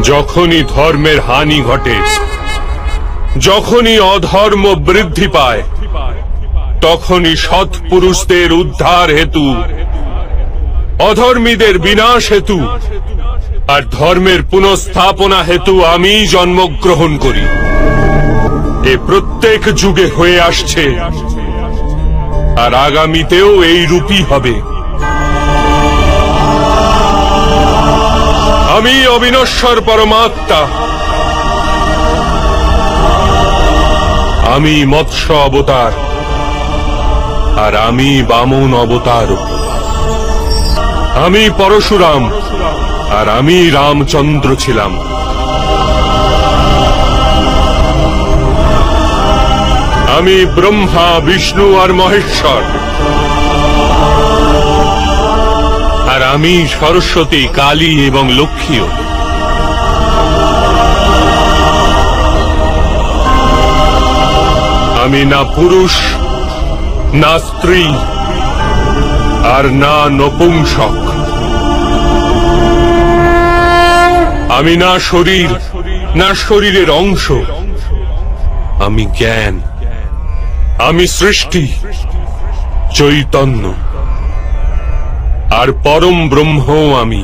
যখনই ধর্মের হানি ঘটে, যখনই অধর্ম বৃদ্ধি পায়, তখনই সৎ পুরুষদের উদ্ধার হেতু, অধর্মীদের বিনাশ হেতু আর ধর্মের পুনঃস্থাপনা হেতু আমি জন্মগ্রহণ করি। এ প্রত্যেক যুগে হয়ে আসছে আর আগামীতেও এই রূপই হবে। আমি অবিনশ্বর পরমাত্মা, আমি মৎস্য অবতার আর আমি বামন অবতার। আমি পরশুরাম আর আমি রামচন্দ্র ছিলাম। আমি ব্রহ্মা, বিষ্ণু আর মহেশ্বর, আর আমি সরস্বতী, কালী এবং লক্ষ্মীও। আমি না পুরুষ, না স্ত্রী, আর না নপুংসক। আমি না শরীর, না শরীরের অংশ। আমি জ্ঞান, আমি সৃষ্টি, চৈতন্য আর পরম ব্রহ্ম আমি।